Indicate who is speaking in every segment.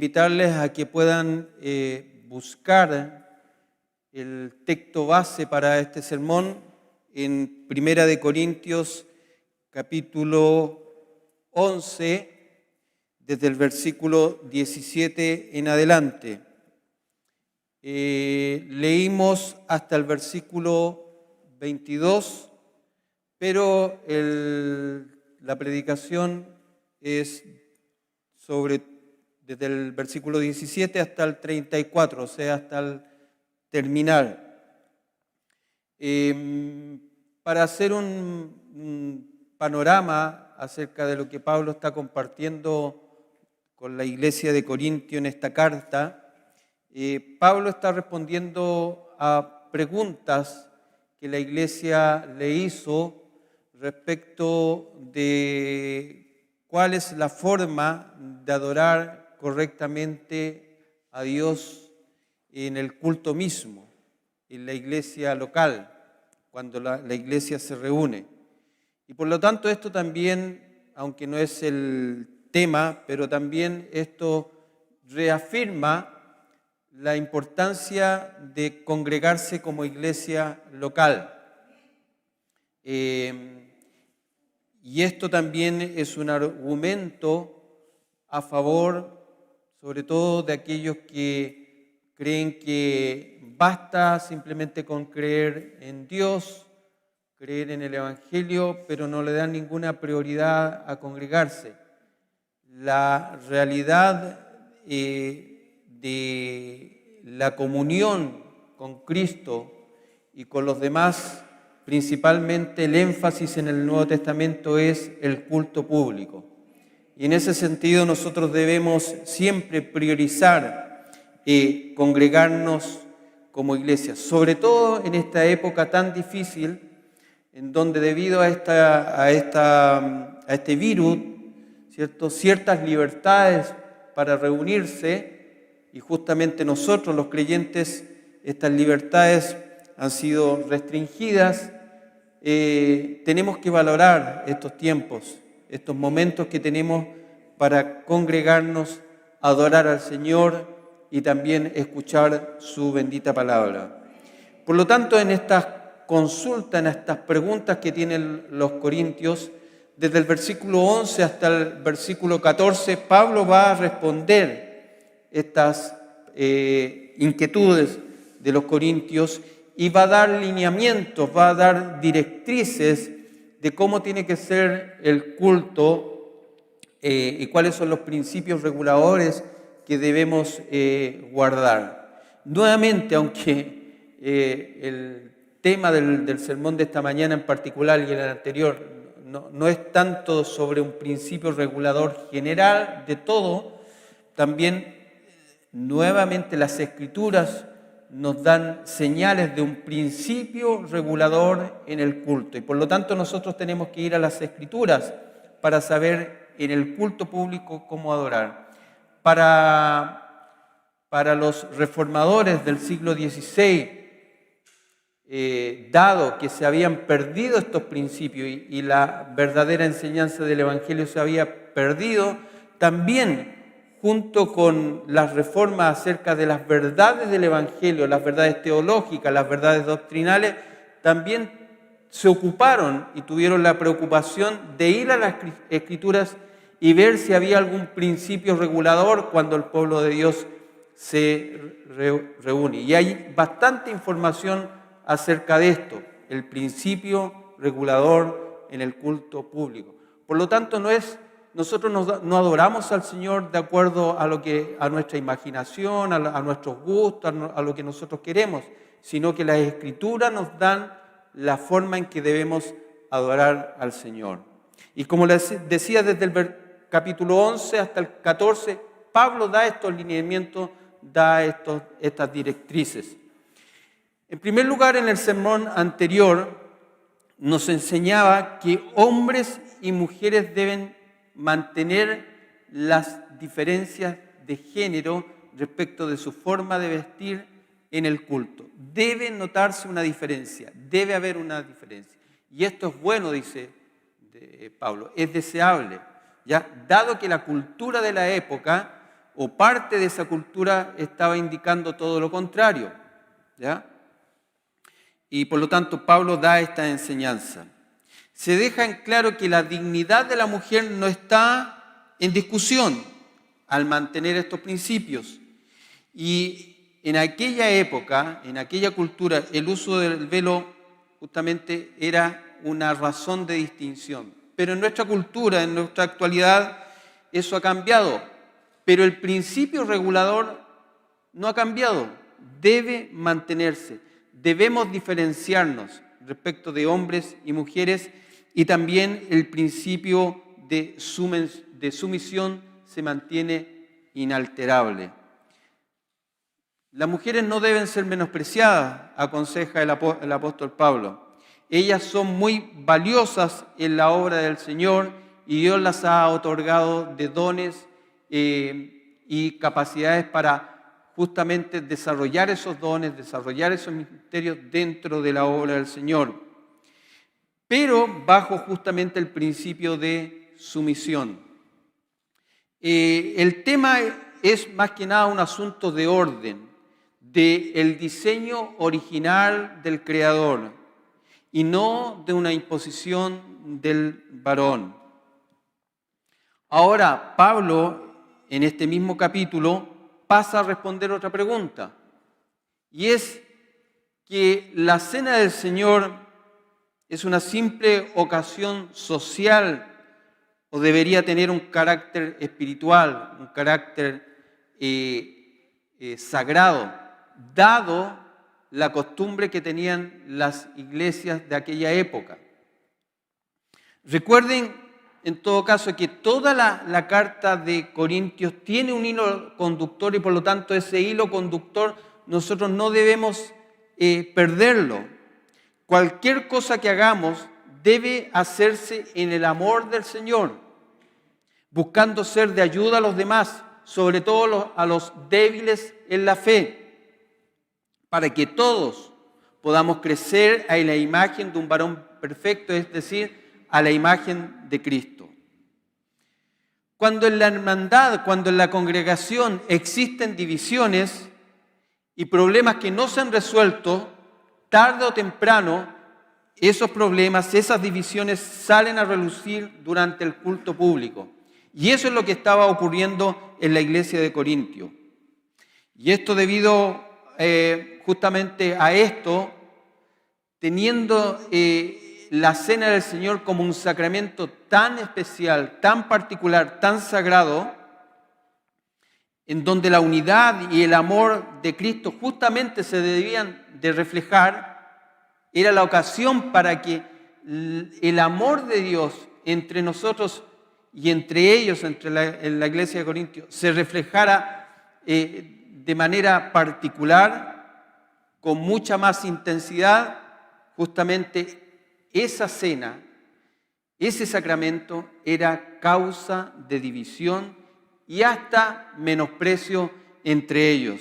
Speaker 1: invitarles a que puedan buscar el texto base para este sermón en Primera de Corintios, capítulo 11, desde el versículo 17 en adelante. Leímos hasta el versículo 22, pero la predicación es desde el versículo 17 hasta el 34, o sea, hasta el terminal. Para hacer un panorama acerca de lo que Pablo está compartiendo con la iglesia de Corintio en esta carta, Pablo está respondiendo a preguntas que la iglesia le hizo respecto de cuál es la forma de adorar correctamente a Dios en el culto mismo, en la iglesia local, cuando la iglesia se reúne. Y por lo tanto esto también, aunque no es el tema, pero también esto reafirma la importancia de congregarse como iglesia local. Y esto también es un argumento a favor, sobre todo de aquellos que creen que basta simplemente con creer en Dios, creer en el Evangelio, pero no le dan ninguna prioridad a congregarse. La realidad de la comunión con Cristo y con los demás, principalmente el énfasis en el Nuevo Testamento es el culto público. Y en ese sentido nosotros debemos siempre priorizar congregarnos como iglesia, sobre todo en esta época tan difícil, en donde debido a este virus, ¿cierto?, ciertas libertades para reunirse, y justamente nosotros los creyentes, estas libertades han sido restringidas. Tenemos que valorar estos tiempos, estos momentos que tenemos para congregarnos, adorar al Señor y también escuchar su bendita palabra. Por lo tanto, en estas consultas, en estas preguntas que tienen los corintios, desde el versículo 11 hasta el versículo 14, Pablo va a responder estas inquietudes de los corintios y va a dar lineamientos, va a dar directrices de cómo tiene que ser el culto y cuáles son los principios reguladores que debemos guardar. Nuevamente, aunque el tema del sermón de esta mañana en particular y el anterior no es tanto sobre un principio regulador general de todo, también nuevamente las Escrituras nos dan señales de un principio regulador en el culto. Y por lo tanto nosotros tenemos que ir a las Escrituras para saber en el culto público cómo adorar. Para los reformadores del siglo XVI, dado que se habían perdido estos principios y la verdadera enseñanza del Evangelio se había perdido, también junto con las reformas acerca de las verdades del Evangelio, las verdades teológicas, las verdades doctrinales, también se ocuparon y tuvieron la preocupación de ir a las Escrituras y ver si había algún principio regulador cuando el pueblo de Dios se reúne. Y hay bastante información acerca de esto, el principio regulador en el culto público. Por lo tanto, nosotros no adoramos al Señor de acuerdo a nuestra imaginación, a nuestros gustos, a lo que nosotros queremos, sino que las Escrituras nos dan la forma en que debemos adorar al Señor. Y como les decía, desde el capítulo 11 hasta el 14, Pablo da estos lineamientos, da estas directrices. En primer lugar, en el sermón anterior nos enseñaba que hombres y mujeres deben mantener las diferencias de género respecto de su forma de vestir en el culto. Debe notarse una diferencia, debe haber una diferencia. Y esto es bueno, dice Pablo, es deseable, ¿ya? Dado que la cultura de la época o parte de esa cultura estaba indicando todo lo contrario, ¿ya? Y por lo tanto Pablo da esta enseñanza. Se deja en claro que la dignidad de la mujer no está en discusión al mantener estos principios. Y en aquella época, en aquella cultura, el uso del velo justamente era una razón de distinción. Pero en nuestra cultura, en nuestra actualidad, eso ha cambiado. Pero el principio regulador no ha cambiado, debe mantenerse. Debemos diferenciarnos respecto de hombres y mujeres, y también el principio de sumisión se mantiene inalterable. Las mujeres no deben ser menospreciadas, aconseja el apóstol Pablo. Ellas son muy valiosas en la obra del Señor y Dios las ha otorgado de dones y capacidades para justamente desarrollar esos dones, desarrollar esos ministerios dentro de la obra del Señor, pero bajo justamente el principio de sumisión. El tema es más que nada un asunto de orden, del diseño original del Creador y no de una imposición del varón. Ahora, Pablo, en este mismo capítulo, pasa a responder otra pregunta, y es que la cena del Señor es una simple ocasión social o debería tener un carácter espiritual, un carácter sagrado, dado la costumbre que tenían las iglesias de aquella época. Recuerden, en todo caso, que toda la carta de Corintios tiene un hilo conductor y por lo tanto ese hilo conductor nosotros no debemos perderlo. Cualquier cosa que hagamos debe hacerse en el amor del Señor, buscando ser de ayuda a los demás, sobre todo a los débiles en la fe, para que todos podamos crecer a la imagen de un varón perfecto, es decir, a la imagen de Cristo. Cuando en la hermandad, cuando en la congregación existen divisiones y problemas que no se han resuelto, tarde o temprano, esos problemas, esas divisiones salen a relucir durante el culto público. Y eso es lo que estaba ocurriendo en la iglesia de Corintio. Y esto debido justamente a esto, teniendo la cena del Señor como un sacramento tan especial, tan particular, tan sagrado, en donde la unidad y el amor de Cristo justamente se debían de reflejar, era la ocasión para que el amor de Dios entre nosotros y entre ellos, en la iglesia de Corintios, se reflejara de manera particular, con mucha más intensidad. Justamente esa cena, ese sacramento era causa de división y hasta menosprecio entre ellos.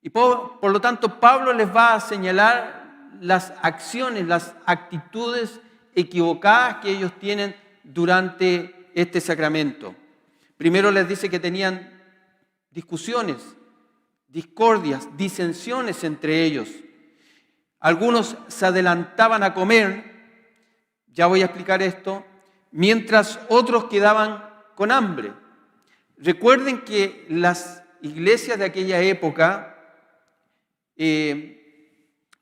Speaker 1: Y por lo tanto Pablo les va a señalar las acciones, las actitudes equivocadas que ellos tienen durante este sacramento. Primero les dice que tenían discusiones, discordias, disensiones entre ellos. Algunos se adelantaban a comer, ya voy a explicar esto, mientras otros quedaban con hambre. Recuerden que las iglesias de aquella época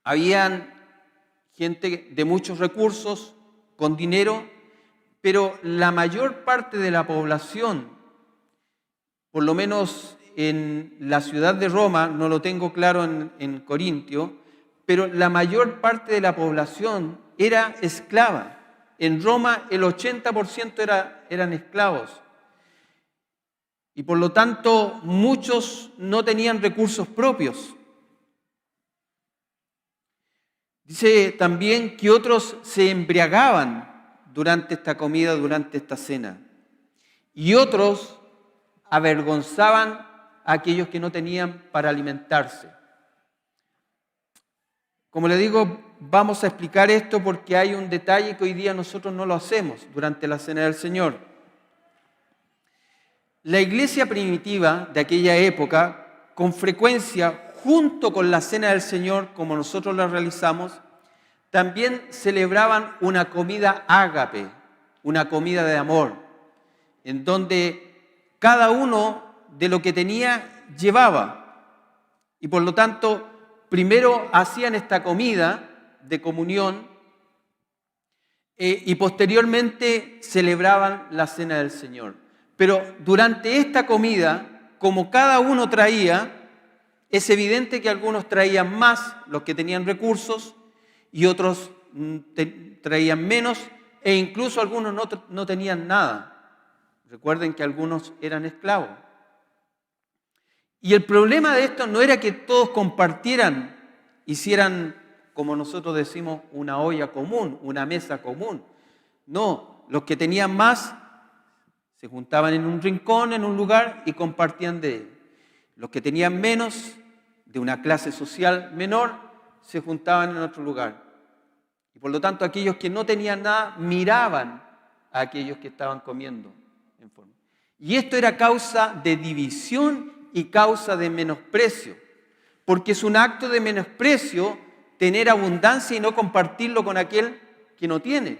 Speaker 1: habían gente de muchos recursos, con dinero, pero la mayor parte de la población, por lo menos en la ciudad de Roma, no lo tengo claro en Corintio, pero la mayor parte de la población era esclava. En Roma el 80% eran esclavos. Y por lo tanto muchos no tenían recursos propios. Dice también que otros se embriagaban durante esta comida, durante esta cena. Y otros avergonzaban a aquellos que no tenían para alimentarse. Como le digo, vamos a explicar esto porque hay un detalle que hoy día nosotros no lo hacemos durante la Cena del Señor. La iglesia primitiva de aquella época, con frecuencia, junto con la Cena del Señor, como nosotros la realizamos, también celebraban una comida ágape, una comida de amor, en donde cada uno de lo que tenía llevaba. Y por lo tanto, primero hacían esta comida de comunión y posteriormente celebraban la Cena del Señor. Pero durante esta comida, como cada uno traía, es evidente que algunos traían más, los que tenían recursos, y otros traían menos, e incluso algunos no tenían nada. Recuerden que algunos eran esclavos. Y el problema de esto no era que todos compartieran, hicieran, como nosotros decimos, una olla común, una mesa común. No, los que tenían más se juntaban en un rincón, en un lugar, y compartían de él. Los que tenían menos, de una clase social menor, se juntaban en otro lugar. Y por lo tanto, aquellos que no tenían nada, miraban a aquellos que estaban comiendo en forma. Y esto era causa de división y causa de menosprecio, porque es un acto de menosprecio tener abundancia y no compartirlo con aquel que no tiene.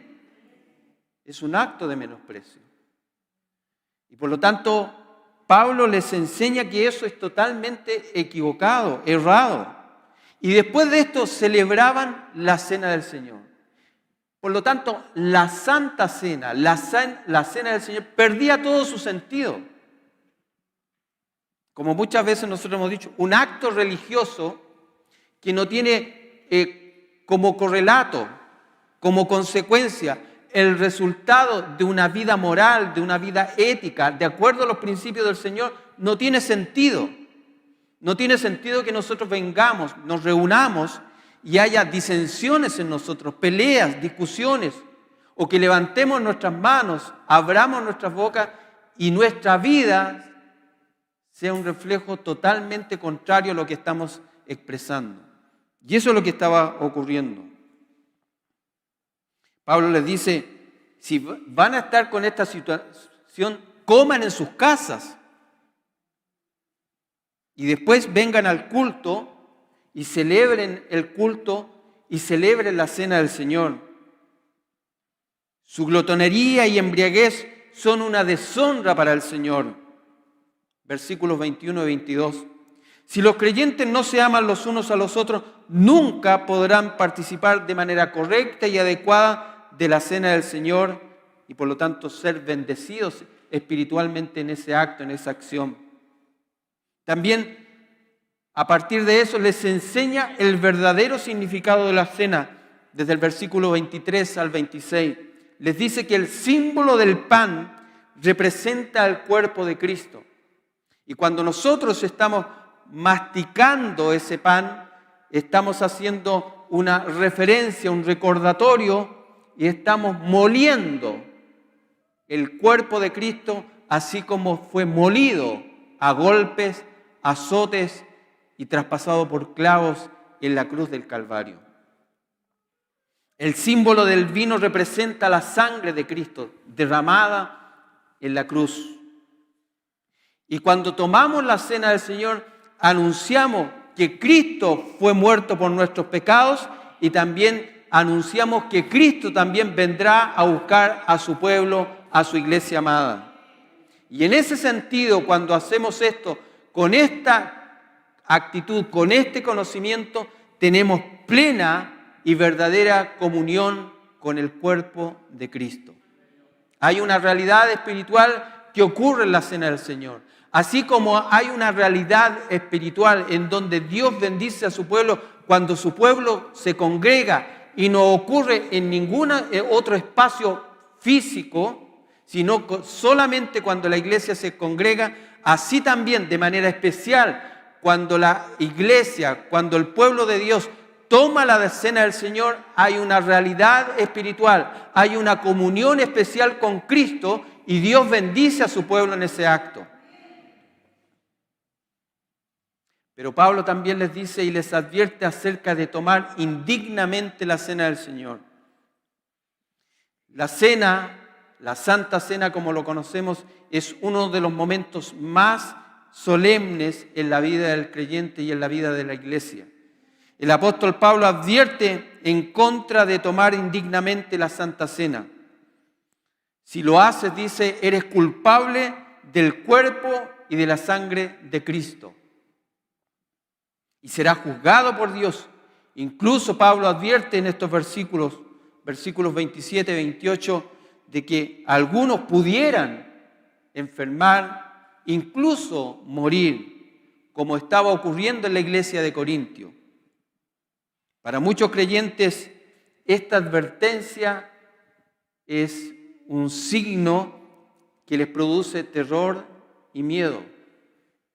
Speaker 1: Es un acto de menosprecio. Y por lo tanto, Pablo les enseña que eso es totalmente equivocado, errado. Y después de esto celebraban la Cena del Señor. Por lo tanto, la Santa Cena, la Cena del Señor, perdía todo su sentido. Como muchas veces nosotros hemos dicho, un acto religioso que no tiene como correlato, como consecuencia, el resultado de una vida moral, de una vida ética, de acuerdo a los principios del Señor, no tiene sentido. No tiene sentido que nosotros vengamos, nos reunamos y haya disensiones en nosotros, peleas, discusiones, o que levantemos nuestras manos, abramos nuestras bocas y nuestra vida sea un reflejo totalmente contrario a lo que estamos expresando. Y eso es lo que estaba ocurriendo. Pablo les dice, si van a estar con esta situación, coman en sus casas. Y después vengan al culto y celebren el culto y celebren la Cena del Señor. Su glotonería y embriaguez son una deshonra para el Señor. Versículos 21 y 22. Si los creyentes no se aman los unos a los otros, nunca podrán participar de manera correcta y adecuada de la Cena del Señor y por lo tanto ser bendecidos espiritualmente en ese acto, en esa acción. También a partir de eso les enseña el verdadero significado de la cena, desde el versículo 23 al 26. Les dice que el símbolo del pan representa el cuerpo de Cristo. Y cuando nosotros estamos masticando ese pan, estamos haciendo una referencia, un recordatorio, y estamos moliendo el cuerpo de Cristo, así como fue molido a golpes, azotes y traspasado por clavos en la cruz del Calvario. El símbolo del vino representa la sangre de Cristo derramada en la cruz. Y cuando tomamos la Cena del Señor, anunciamos que Cristo fue muerto por nuestros pecados y también anunciamos que Cristo también vendrá a buscar a su pueblo, a su iglesia amada. Y en ese sentido, cuando hacemos esto, con esta actitud, con este conocimiento, tenemos plena y verdadera comunión con el cuerpo de Cristo. Hay una realidad espiritual que ocurre en la Cena del Señor. Así como hay una realidad espiritual en donde Dios bendice a su pueblo cuando su pueblo se congrega y no ocurre en ningún otro espacio físico, sino solamente cuando la iglesia se congrega, así también de manera especial cuando la iglesia, cuando el pueblo de Dios toma la Cena del Señor, hay una realidad espiritual, hay una comunión especial con Cristo y Dios bendice a su pueblo en ese acto. Pero Pablo también les dice y les advierte acerca de tomar indignamente la Cena del Señor. La cena la Santa Cena, como lo conocemos, es uno de los momentos más solemnes en la vida del creyente y en la vida de la iglesia. El apóstol Pablo advierte en contra de tomar indignamente la Santa Cena. Si lo haces, dice, eres culpable del cuerpo y de la sangre de Cristo. Y serás juzgado por Dios. Incluso Pablo advierte en estos versículos 27 y 28, de que algunos pudieran enfermar, incluso morir, como estaba ocurriendo en la iglesia de Corintio. Para muchos creyentes, esta advertencia es un signo que les produce terror y miedo.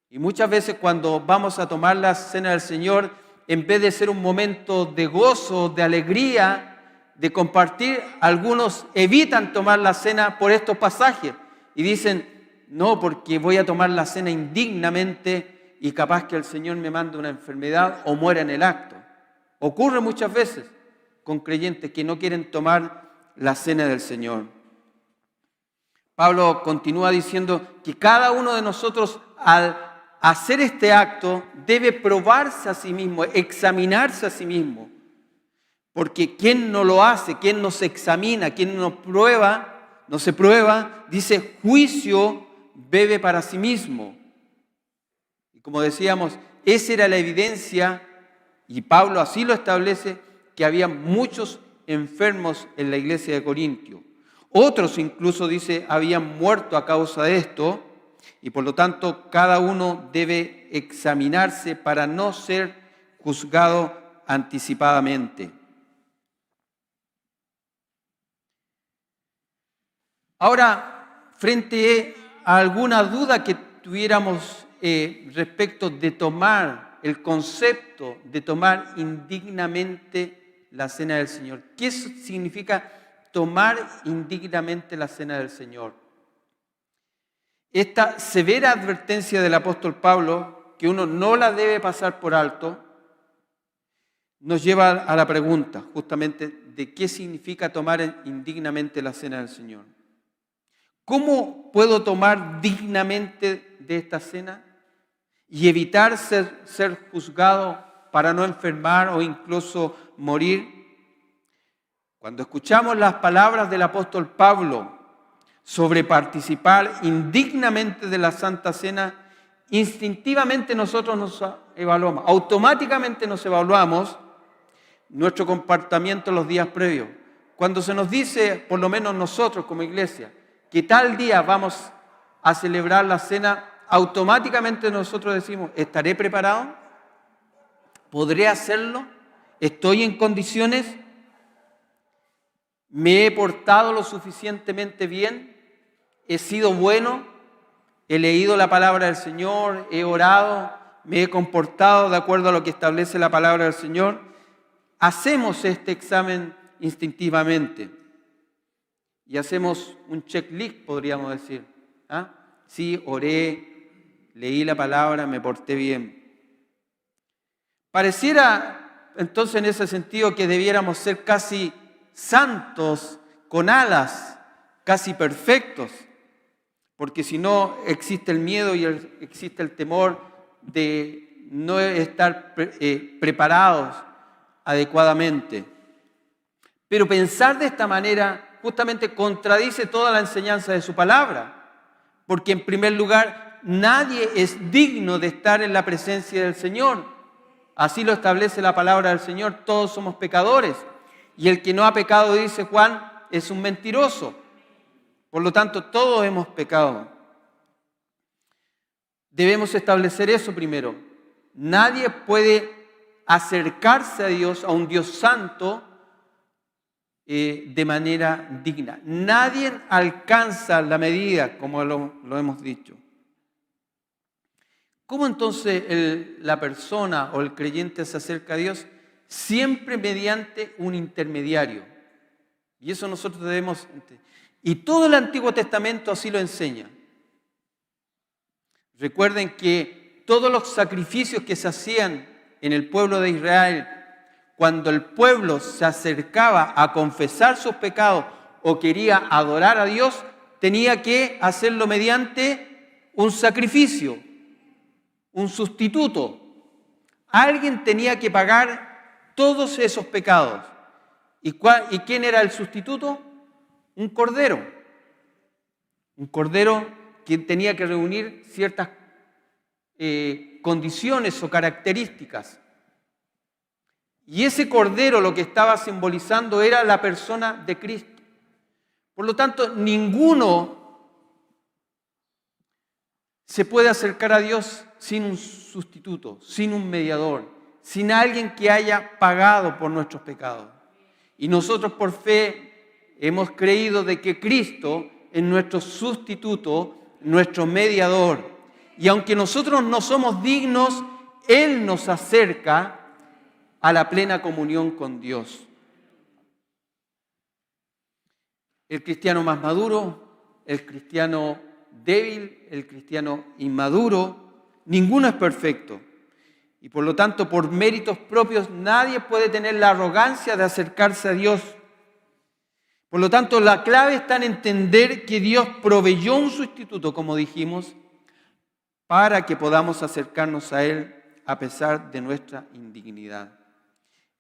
Speaker 1: Y muchas veces cuando vamos a tomar la cena del Señor, en vez de ser un momento de gozo, de alegría, de compartir, algunos evitan tomar la cena por estos pasajes y dicen, no, porque voy a tomar la cena indignamente y capaz que el Señor me mande una enfermedad o muera en el acto. Ocurre muchas veces con creyentes que no quieren tomar la cena del Señor. Pablo continúa diciendo que cada uno de nosotros al hacer este acto debe probarse a sí mismo, examinarse a sí mismo. Porque quien no lo hace, quien no se examina, quien no se prueba, dice, juicio bebe para sí mismo. Y como decíamos, esa era la evidencia, y Pablo así lo establece, que había muchos enfermos en la iglesia de Corintio. Otros incluso, dice, habían muerto a causa de esto, y por lo tanto cada uno debe examinarse para no ser juzgado anticipadamente. Ahora, frente a alguna duda que tuviéramos respecto de tomar el concepto de tomar indignamente la cena del Señor, ¿qué significa tomar indignamente la cena del Señor? Esta severa advertencia del apóstol Pablo, que uno no la debe pasar por alto, nos lleva a la pregunta justamente de qué significa tomar indignamente la cena del Señor. ¿Cómo puedo tomar dignamente de esta cena y evitar ser juzgado para no enfermar o incluso morir? Cuando escuchamos las palabras del apóstol Pablo sobre participar indignamente de la Santa Cena, instintivamente nosotros nos evaluamos, automáticamente nos evaluamos nuestro comportamiento los días previos. Cuando se nos dice, por lo menos nosotros como iglesia, que tal día vamos a celebrar la cena, automáticamente nosotros decimos, ¿estaré preparado? ¿Podré hacerlo? ¿Estoy en condiciones? ¿Me he portado lo suficientemente bien? ¿He sido bueno? ¿He leído la palabra del Señor? ¿He orado? ¿Me he comportado de acuerdo a lo que establece la palabra del Señor? Hacemos este examen instintivamente. Y hacemos un checklist, podríamos decir. Sí, oré, leí la palabra, me porté bien. Pareciera entonces en ese sentido que debiéramos ser casi santos, con alas, casi perfectos. Porque si no, existe el miedo y existe el temor de no estar preparados adecuadamente. Pero pensar de esta manera justamente contradice toda la enseñanza de su palabra, porque en primer lugar nadie es digno de estar en la presencia del Señor. Así lo establece la palabra del Señor, todos somos pecadores, y el que no ha pecado, dice Juan, es un mentiroso. Por lo tanto, todos hemos pecado. Debemos establecer eso primero. Nadie puede acercarse a Dios, a un Dios santo, de manera digna. Nadie alcanza la medida, como lo hemos dicho. ¿Cómo entonces la persona o el creyente se acerca a Dios? Siempre mediante un intermediario. Y eso nosotros debemos... Y todo el Antiguo Testamento así lo enseña. Recuerden que todos los sacrificios que se hacían en el pueblo de Israel, cuando el pueblo se acercaba a confesar sus pecados o quería adorar a Dios, tenía que hacerlo mediante un sacrificio, un sustituto. Alguien tenía que pagar todos esos pecados. ¿Y quién era el sustituto? Un cordero. Un cordero que tenía que reunir ciertas condiciones o características. Y ese cordero lo que estaba simbolizando era la persona de Cristo. Por lo tanto, ninguno se puede acercar a Dios sin un sustituto, sin un mediador, sin alguien que haya pagado por nuestros pecados. Y nosotros por fe hemos creído de que Cristo es nuestro sustituto, nuestro mediador. Y aunque nosotros no somos dignos, Él nos acerca a la plena comunión con Dios. El cristiano más maduro, el cristiano débil, el cristiano inmaduro, ninguno es perfecto. Y por lo tanto, por méritos propios, nadie puede tener la arrogancia de acercarse a Dios. Por lo tanto, la clave está en entender que Dios proveyó un sustituto, como dijimos, para que podamos acercarnos a Él a pesar de nuestra indignidad.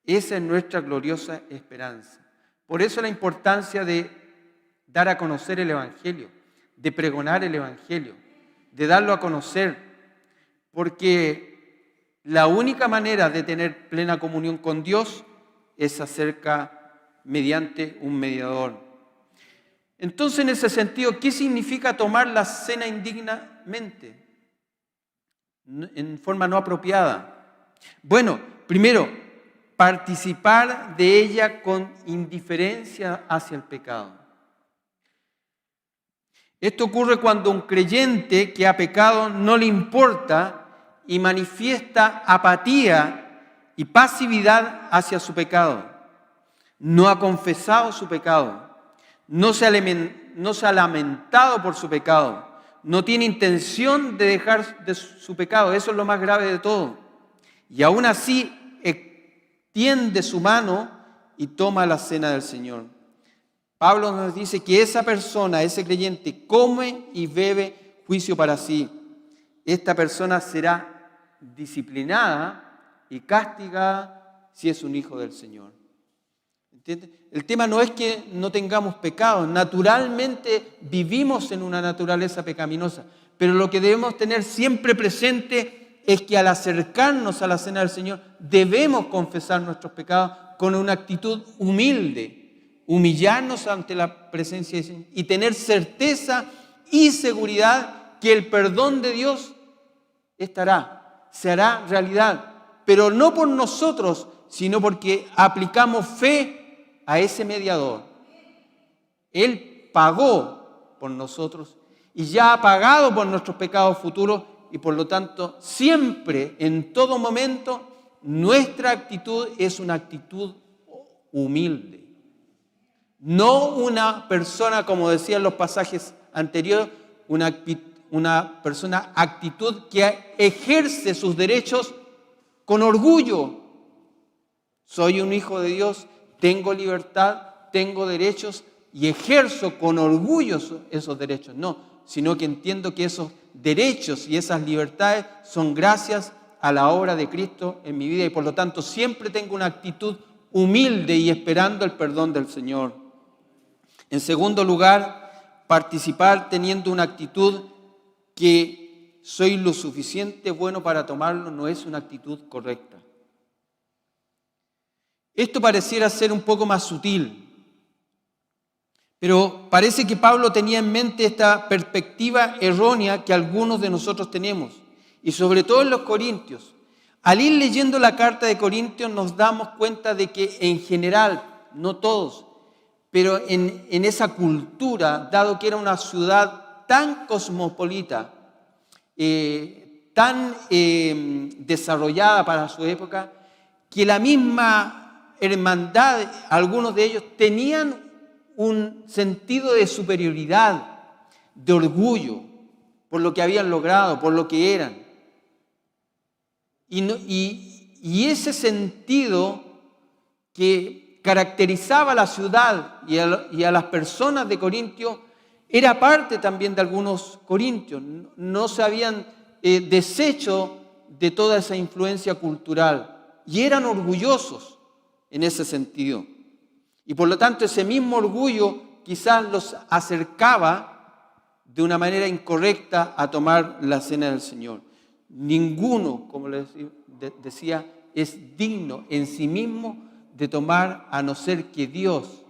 Speaker 1: Esa es nuestra gloriosa esperanza. Por eso la importancia de dar a conocer el Evangelio, de pregonar el Evangelio, de darlo a conocer, porque la única manera de tener plena comunión con Dios es mediante un mediador. Entonces, en ese sentido, ¿qué significa tomar la cena indignamente? En forma no apropiada. Bueno, primero, participar de ella con indiferencia hacia el pecado. Esto ocurre cuando un creyente que ha pecado no le importa y manifiesta apatía y pasividad hacia su pecado. No ha confesado su pecado, no se ha lamentado por su pecado, no tiene intención de dejar de su pecado. Eso es lo más grave de todo. Y aún así extiende su mano y toma la cena del Señor. Pablo nos dice que esa persona, ese creyente, come y bebe juicio para sí. Esta persona será disciplinada y castigada si es un hijo del Señor. ¿Entiendes? El tema no es que no tengamos pecados. Naturalmente vivimos en una naturaleza pecaminosa. Pero lo que debemos tener siempre presente es que al acercarnos a la cena del Señor debemos confesar nuestros pecados con una actitud humilde. Humillarnos ante la presencia de Dios y tener certeza y seguridad que el perdón de Dios se hará realidad, pero no por nosotros, sino porque aplicamos fe a ese mediador. Él pagó por nosotros y ya ha pagado por nuestros pecados futuros y por lo tanto siempre, en todo momento, nuestra actitud es una actitud humilde. No una persona, como decían los pasajes anteriores, una persona actitud que ejerce sus derechos con orgullo. Soy un hijo de Dios, tengo libertad, tengo derechos y ejerzo con orgullo esos derechos. No, sino que entiendo que esos derechos y esas libertades son gracias a la obra de Cristo en mi vida y por lo tanto siempre tengo una actitud humilde y esperando el perdón del Señor. En segundo lugar, participar teniendo una actitud que soy lo suficiente bueno para tomarlo no es una actitud correcta. Esto pareciera ser un poco más sutil, pero parece que Pablo tenía en mente esta perspectiva errónea que algunos de nosotros tenemos, y sobre todo en los Corintios. Al ir leyendo la carta de Corintios nos damos cuenta de que en general, no todos, pero en esa cultura, dado que era una ciudad tan cosmopolita, tan desarrollada para su época, que la misma hermandad, algunos de ellos tenían un sentido de superioridad, de orgullo, por lo que habían logrado, por lo que eran. Y ese sentido que caracterizaba a la ciudad y a las personas de Corintio era parte también de algunos corintios. No se habían deshecho de toda esa influencia cultural y eran orgullosos en ese sentido. Y por lo tanto ese mismo orgullo quizás los acercaba de una manera incorrecta a tomar la cena del Señor. Ninguno, como les decía, es digno en sí mismo de tomar, a no ser que Dios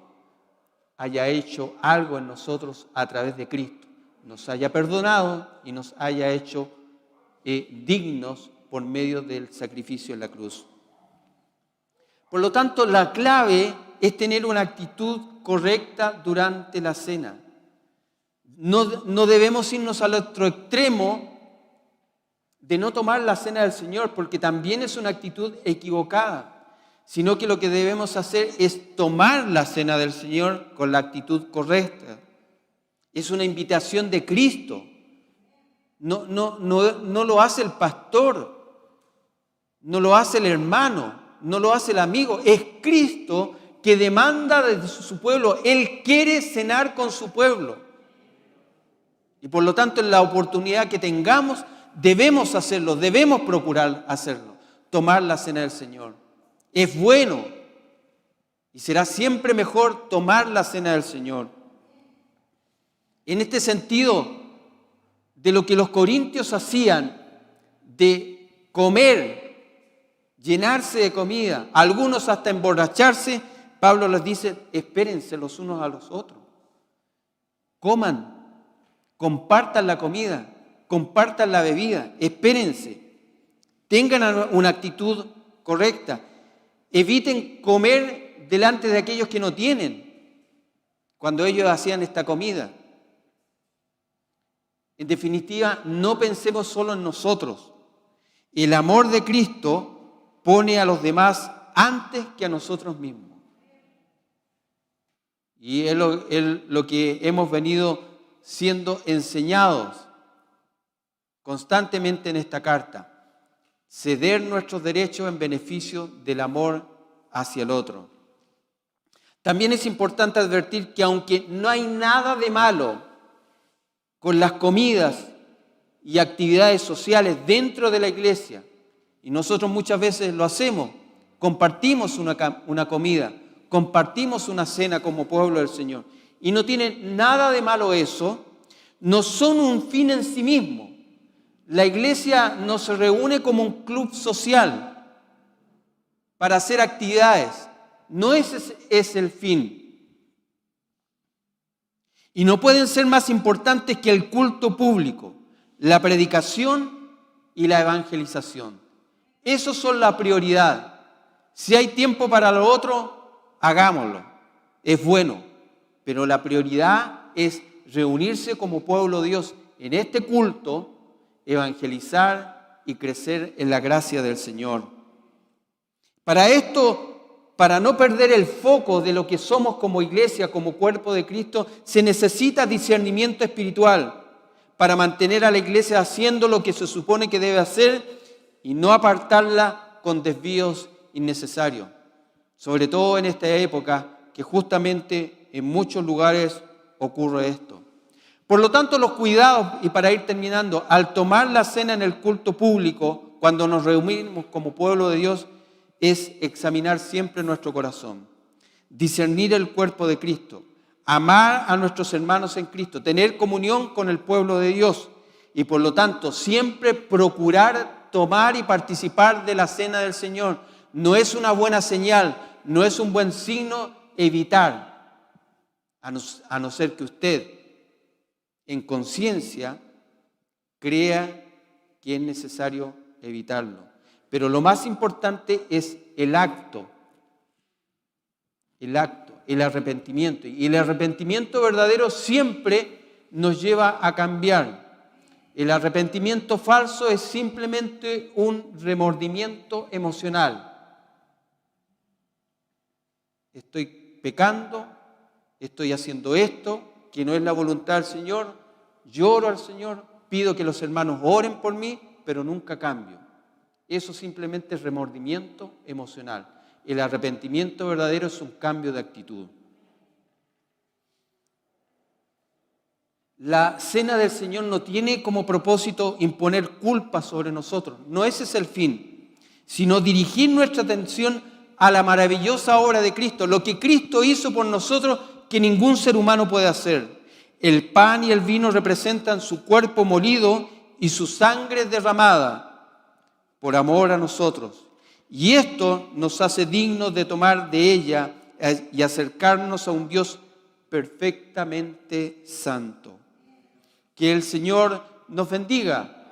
Speaker 1: haya hecho algo en nosotros a través de Cristo, nos haya perdonado y nos haya hecho dignos por medio del sacrificio en la cruz. Por lo tanto, la clave es tener una actitud correcta durante la cena. No debemos irnos al otro extremo de no tomar la cena del Señor, porque también es una actitud equivocada, sino que lo que debemos hacer es tomar la cena del Señor con la actitud correcta. Es una invitación de Cristo. No lo hace el pastor, no lo hace el hermano, no lo hace el amigo. Es Cristo que demanda de su pueblo. Él quiere cenar con su pueblo. Y por lo tanto, en la oportunidad que tengamos, debemos hacerlo, debemos procurar hacerlo, tomar la cena del Señor. Es bueno y será siempre mejor tomar la cena del Señor. En este sentido, de lo que los corintios hacían, de comer, llenarse de comida, algunos hasta emborracharse, Pablo les dice, espérense los unos a los otros, coman, compartan la comida, compartan la bebida, espérense, tengan una actitud correcta, eviten comer delante de aquellos que no tienen, cuando ellos hacían esta comida. En definitiva, no pensemos solo en nosotros. El amor de Cristo pone a los demás antes que a nosotros mismos. Y es lo que hemos venido siendo enseñados constantemente en esta carta. Ceder nuestros derechos en beneficio del amor hacia el otro. También es importante advertir que aunque no hay nada de malo con las comidas y actividades sociales dentro de la iglesia, y nosotros muchas veces lo hacemos, compartimos una comida, compartimos una cena como pueblo del Señor, y no tiene nada de malo eso, no son un fin en sí mismo. La iglesia no se reúne como un club social para hacer actividades, no ese es el fin. Y no pueden ser más importantes que el culto público, la predicación y la evangelización. Esos son la prioridad. Si hay tiempo para lo otro, hagámoslo. Es bueno, pero la prioridad es reunirse como pueblo de Dios en este culto, evangelizar y crecer en la gracia del Señor. Para esto, para no perder el foco de lo que somos como iglesia, como cuerpo de Cristo, se necesita discernimiento espiritual para mantener a la iglesia haciendo lo que se supone que debe hacer y no apartarla con desvíos innecesarios. Sobre todo en esta época que justamente en muchos lugares ocurre esto. Por lo tanto, los cuidados, y para ir terminando, al tomar la cena en el culto público, cuando nos reunimos como pueblo de Dios, es examinar siempre nuestro corazón, discernir el cuerpo de Cristo, amar a nuestros hermanos en Cristo, tener comunión con el pueblo de Dios y por lo tanto siempre procurar tomar y participar de la cena del Señor. No es una buena señal, no es un buen signo evitar, a no ser que usted en conciencia crea que es necesario evitarlo. Pero lo más importante es el acto, el arrepentimiento. Y el arrepentimiento verdadero siempre nos lleva a cambiar. El arrepentimiento falso es simplemente un remordimiento emocional. Estoy pecando, estoy haciendo esto, que no es la voluntad del Señor, lloro al Señor, pido que los hermanos oren por mí, pero nunca cambio. Eso simplemente es remordimiento emocional. El arrepentimiento verdadero es un cambio de actitud. La cena del Señor no tiene como propósito imponer culpa sobre nosotros. No ese es el fin, sino dirigir nuestra atención a la maravillosa obra de Cristo, lo que Cristo hizo por nosotros que ningún ser humano puede hacer. El pan y el vino representan su cuerpo molido y su sangre derramada por amor a nosotros. Y esto nos hace dignos de tomar de ella y acercarnos a un Dios perfectamente santo. Que el Señor nos bendiga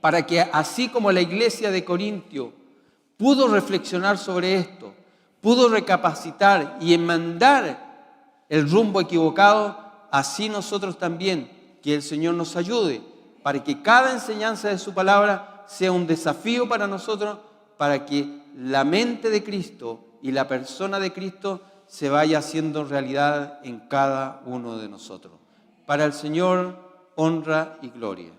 Speaker 1: para que así como la iglesia de Corintio pudo reflexionar sobre esto, pudo recapacitar y enmendar el rumbo equivocado, así nosotros también, que el Señor nos ayude para que cada enseñanza de su palabra sea un desafío para nosotros, para que la mente de Cristo y la persona de Cristo se vaya haciendo realidad en cada uno de nosotros. Para el Señor, honra y gloria.